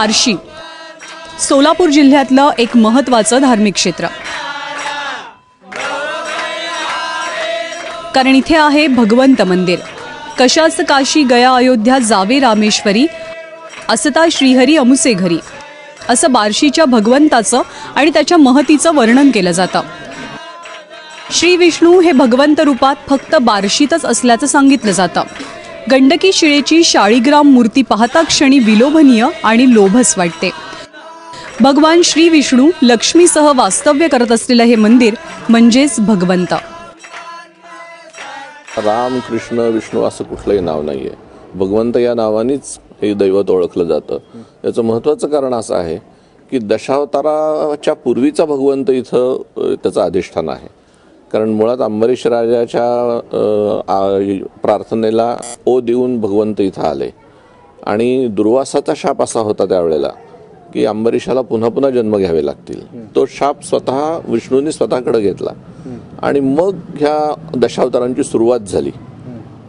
बार्शी सोलापूर जिल्ह्यातलं एक महत्त्वाचं धार्मिक क्षेत्र, कारण इथे आहे भगवंत मंदिर। कशास काशी गया अयोध्या जावे रामेश्वरी, असता श्रीहरी अमुसे घरी, असं बार्शीच्या भगवंताचं आणि त्याच्या महतीचं वर्णन केलं जातं। श्री विष्णू हे भगवंत रूपात फक्त बार्शीतच असल्याचं सांगितलं जातं। गंडकी शिळेची शाळीग्राम मूर्ती पाहता क्षणी विलोभनीय आणि लोभस वाटते। भगवान श्री विष्णू लक्ष्मीसह वास्तव्य करत असलेलं हे मंदिर म्हणजेच भगवंत। राम कृष्ण विष्णू असं कुठलंही नाव नाहीये, भगवंत या नावानेच हे दैवत ओळखलं जातं। याचं महत्त्वाचं कारण असं आहे की दशावताराच्या पूर्वीचा भगवंत इथं त्याचं अधिष्ठान आहे। कारण मुळात अंबरीश राजाच्या प्रार्थनेला ओ देऊन भगवंत इथं आले आणि दुर्वासाचा शाप असा होता त्यावेळेला की अंबरीशाला पुन्हा पुन्हा जन्म घ्यावे लागतील। तो शाप स्वतः विष्णूने स्वतःकडे घेतला आणि मग ह्या दशावतारांची सुरुवात झाली।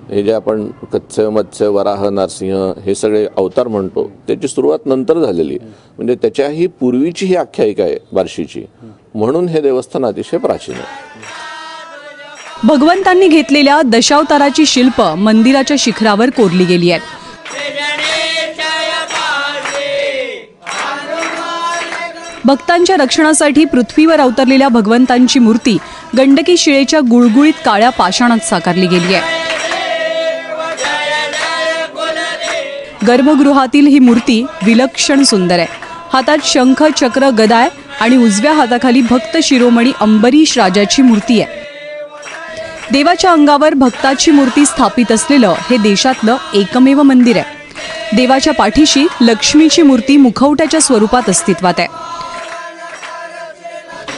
हे जे आपण कत्स्य मत्स्य वराह नरसिंह हे सगळे अवतार म्हणतो त्याची सुरुवात नंतर झालेली, म्हणजे त्याच्याही पूर्वीची ही आख्यायिका आहे बार्शीची, म्हणून हे देवस्थान अतिशय प्राचीन आहे। भगवंतांनी घेतलेल्या दशावताराची शिल्प मंदिराच्या शिखरावर कोरली गेली आहेत। भक्तांच्या रक्षणासाठी पृथ्वीवर अवतरलेल्या भगवंतांची मूर्ती गंडकी शिळेच्या गुळगुळीत काळ्या पाषाणात साकारली गेली आहे। गर्भगृहातील ही मूर्ती विलक्षण सुंदर आहे। हातात शंख चक्र गदा आहे आणि उजव्या हाताखाली भक्त शिरोमणी अंबरीश राजाची मूर्ती आहे। देवाच्या अंगावर भक्ताची मूर्ती स्थापित असलेलं हे देशातलं एकमेव मंदिर आहे। देवाच्या पाठीशी लक्ष्मीची मूर्ती मुखवट्याच्या स्वरूपात अस्तित्वात आहे।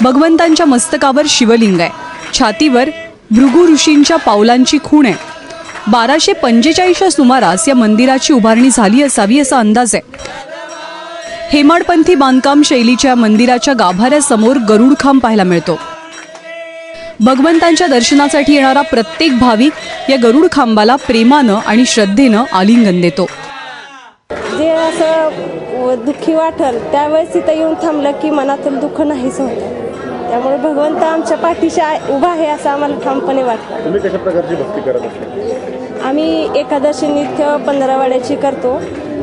भगवंतांच्या मस्तकावर शिवलिंग आहे। छातीवर भृगु ऋषींच्या पावलांची खूण आहे। 1245च्या सुमारास या मंदिराची उभारणी झाली असावी असा अंदाज आहे। हेमाडपंथी बांधकाम शैलीच्या मंदिराच्या गाभाऱ्यासमोर गरुडखांब पाहायला मिळतो। भगवंतांच्या दर्शनासाठी येणारा प्रत्येक भाविक या गरुडखांबाला प्रेमानं आणि श्रद्धेनं आलिंगन देतो। जे असं दुःखी वाटल त्यावेळेस इथं येऊन थांबलं की मनातील दुःख नाहीच होतं। त्यामुळे भगवंत आमच्या पाठीशी उभा आहे असं आम्हाला ठामपणे वाटतं। तुम्ही कशा प्रकारची भक्ती करत असता? आम्ही एकादशी नित्य 15 वाड्याची करतो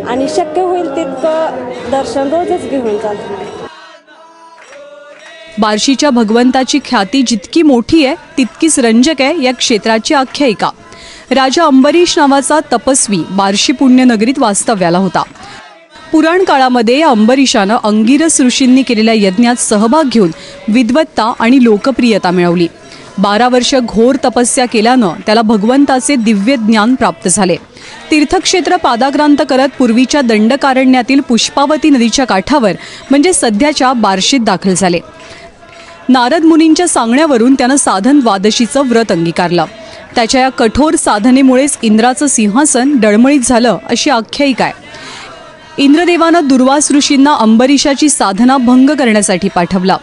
आणि शक्य होईल तितकं दर्शन रोजच घेऊन जातो। बार्शीच्या भगवंताची ख्याती जितकी मोठी आहे तितकीच रंजक आहे या क्षेत्राची आख्यायिका। राजा अंबरीश नावाचा तपस्वी बार्शी पुण्यनगरीत वास्तव्याला होता। पुराण काळामध्ये या अंबरीशानं अंगिरस ऋषींनी केलेल्या यज्ञात सहभाग घेऊन विद्वत्ता आणि लोकप्रियता मिळवली। 12 वर्ष घोर तपस्या केल्यानं त्याला भगवंताचे दिव्य ज्ञान प्राप्त झाले। तीर्थक्षेत्र पादाक्रांत करत पूर्वीच्या दंडकारण्यातील पुष्पावती नदीच्या काठावर म्हणजे सध्याच्या बार्शीत दाखल झाले। नारद मुनींच्या सांगण्यावरून त्यानं साधन द्वादशीचं व्रत अंगीकारलं। त्याच्या या कठोर साधनेमुळेच इंद्राचं सिंहासन डळमळीत झालं अशी आख्यायिका आहे। इंद्रदेवानं दुर्वास ऋषींना अंबरीशाची साधना भंग करण्यासाठी पाठवलं।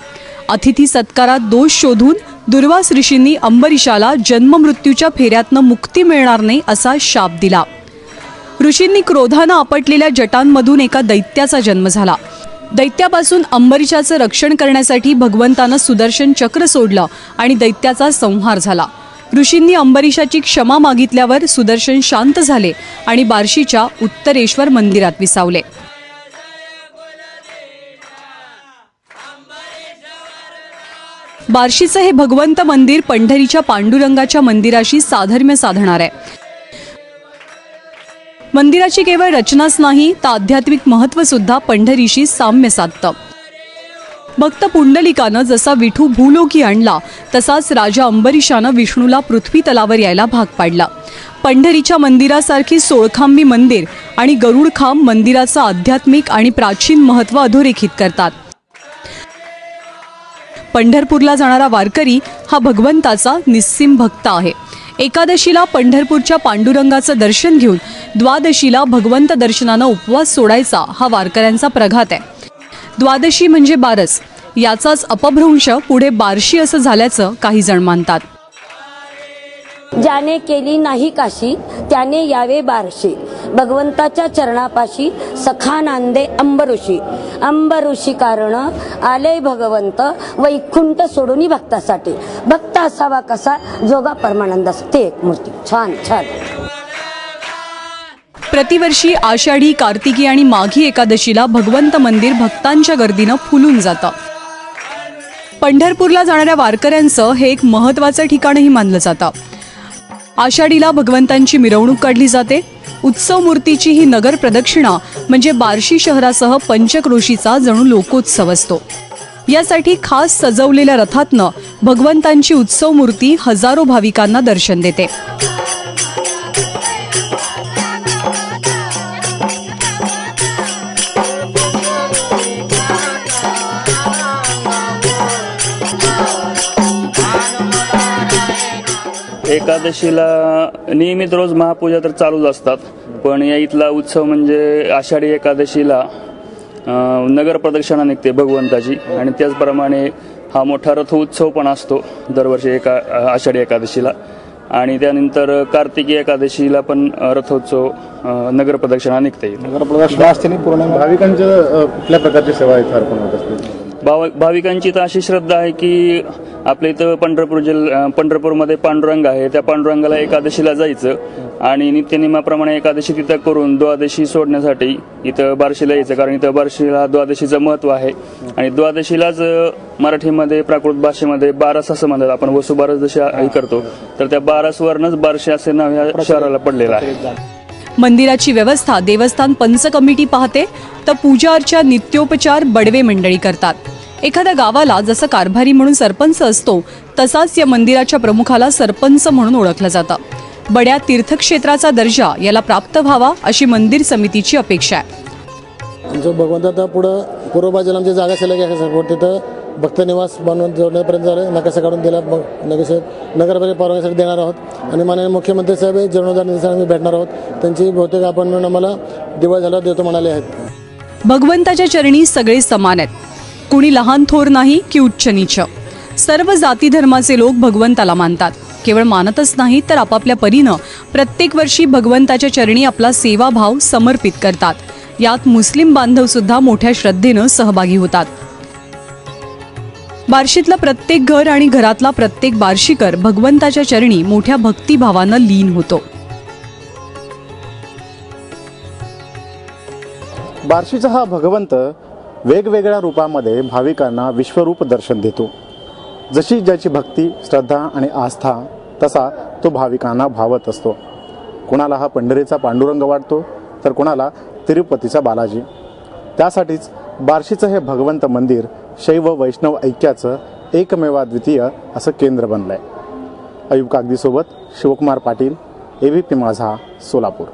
अतिथी सत्कारात दोष शोधून दुर्वास ऋषींनी अंबरीशाला जन्ममृत्यूच्या फेऱ्यातनं मुक्ती मिळणार नाही असा शाप दिला। ऋषींनी क्रोधानं आपटलेल्या जटांमधून एका दैत्याचा जन्म झाला। दैत्यापासून अंबरीशाचं रक्षण करण्यासाठी भगवंतानं सुदर्शन चक्र सोडलं आणि दैत्याचा संहार झाला। ऋषींनी अंबरीशाची क्षमा मागितल्यावर सुदर्शन शांत झाले आणि बार्शीच्या उत्तरेश्वर मंदिरात विसावले। बार्शीचं हे भगवंत मंदिर पंढरीच्या पांडुरंगाच्या मंदिराशी साधर्म्य साधणार आहे। मंदिराची केवळ रचनाच नाही तर आध्यात्मिक महत्त्व सुद्धा पंढरीशी साम्य साधतं। भक्त पुंडलिकानं जसा विठू भूलोकी आणला तसाच राजा अंबरीशानं विष्णूला पृथ्वी तलावर यायला भाग पाडला। पंढरीच्या मंदिरासारखी सोळखांबी मंदिर आणि गरुडखांब मंदिराचं आध्यात्मिक आणि प्राचीन महत्त्व अधोरेखित करतात। पंढरपूरला जाणारा वारकरी हा भगवंताचा निस्सीम भक्त आहे। एकादशीला पंढरपूरच्या पांडुरंगाचं दर्शन घेऊन द्वादशीला भगवंत दर्शनानं उपवास सोडायचा हा वारकऱ्यांचा प्रघात आहे। द्वादशी म्हणजे बारस, याचाच अपभ्रंश पुढे बार्शी असं झाल्याचं काही जण मानतात। ज्याने केली नाही काशी त्याने यावे बार्शी। भगवंताच्या चरणापाशी सखा नांदे अंबऋषी. अंबऋषी कारण आले भगवंत वैकुंठ सोडून भक्तासाठी. भक्त असावा कसा जोगा परमानंदास. ते एक मूर्ती छान छान. प्रतिवर्षी आषाढी, कार्तिकी आणि माघी एकादशीला भगवंत मंदिर भक्तांच्या गर्दीनं फुलून जातं. पंढरपूरला जाणाऱ्या वारकऱ्यांचं हे एक महत्त्वाचं ठिकाणही मानलं जातं. आषाढीला भगवंतांची मिरवणूक काढली जाते. उत्सव मूर्तीची ही नगर प्रदक्षिणा म्हणजे बार्शी शहरासह पंचक्रोशीचा जणू लोकोत्सव असतो. यासाठी खास सजवलेल्या रथातनं भगवंतांची उत्सव मूर्ती हजारो भाविकांना दर्शन देते. एकादशीला नियमित रोज महापूजा तर चालूच असतात, पण या इथला उत्सव म्हणजे आषाढी एकादशीला नगर प्रदक्षिणा निघते भगवंताची. आणि त्याचप्रमाणे हा मोठा रथ उत्सव पण असतो दरवर्षी आषाढी एकादशीला. आणि त्यानंतर कार्तिकी एकादशीला पण रथोत्सव नगर प्रदक्षिणा निघते. नगर प्रदक्षिणा असते पूर्ण. भाविकांच्या कुठल्या प्रकारची सेवा इथे अर्पण होत असते? भाविकांची तर अशी श्रद्धा आहे की आपल्या इथं पंढरपूरमध्ये पांडुरंग आहे, त्या पांडुरंगाला एकादशीला जायचं आणि नित्यनियमाप्रमाणे एकादशी तिथं करून द्वादशी सोडण्यासाठी इथं बार्शीला यायचं. कारण इथं बार्शीला द्वादशीचं महत्व आहे. आणि द्वादशीलाच मराठीमध्ये प्राकृत भाषेमध्ये बारस असं म्हणतात आपण. वसुबारस जशी हे करतो तर त्या बारसवरनच बार्शी असे नाव ह्या शहराला पडलेलं आहे. मंदिराची व्यवस्था देवस्थान पंच कमिटी पाहते, तर पूजा अर्चा नित्योपचार बडवे मंडळी करतात. एखाद्या गावाला जसं कारभारी म्हणून सरपंच असतो, तसाच या मंदिराच्या प्रमुखाला सरपंच म्हणून ओळखलं जातं. बड्या तीर्थक्षेत्राचा दर्जा याला प्राप्त व्हावा अशी मंदिर समितीची अपेक्षा आहे. जो भगवंताचा पुढं पूर्व बाजूला आमची जागा शिल्लक आहे, तिथं भक्त निवास बनवून जोडण्यापर्यंत झालं. नकाशा काढून दिला, नगरपालिका परवानगीसाठी देणार आहोत. आणि माननीय मुख्यमंत्री साहेब जीर्णोद्धार निधीसाठी आम्ही भेटणार आहोत. त्यांची बहुतेक अपॉइंटमेंट आम्हाला दिवाळी झाल्यावर देतो म्हणाले आहेत. भगवंताच्या चरणी सगळे समान आहेत. कुणी लहान थोर नाही की उच्च नीच. सर्व जाती धर्माचे लोक भगवंताला मानतात. केवळ मानतच नाही तर आपापल्या परीनं प्रत्येक वर्षी भगवंताच्या चरणी आपला सेवाभाव समर्पित करतात. यात मुस्लिम बांधव सुद्धा मोठ्या श्रद्धेनं सहभागी होतात. बार्शीतलं प्रत्येक घर आणि घरातला प्रत्येक बार्शीकर भगवंताच्या चरणी मोठ्या भक्तिभावानं लीन होतो. बार्शीचा हा भगवंत वेगवेगळ्या रूपामध्ये भाविकांना विश्वरूप दर्शन देतो. जशी ज्याची भक्ती, श्रद्धा आणि आस्था तसा तो भाविकांना भावत असतो. कुणाला हा पंढरीचा पांडुरंग वाटतो तर कुणाला तिरुपतीचा बालाजी. त्यासाठीच बार्शीचं हे भगवंत मंदिर शैव वैष्णव ऐक्याचं एकमेवाद्वितीय असं केंद्र बनलंय. अयूब कागदीसोबत शिवकुमार पाटील, ABP माझा, सोलापूर.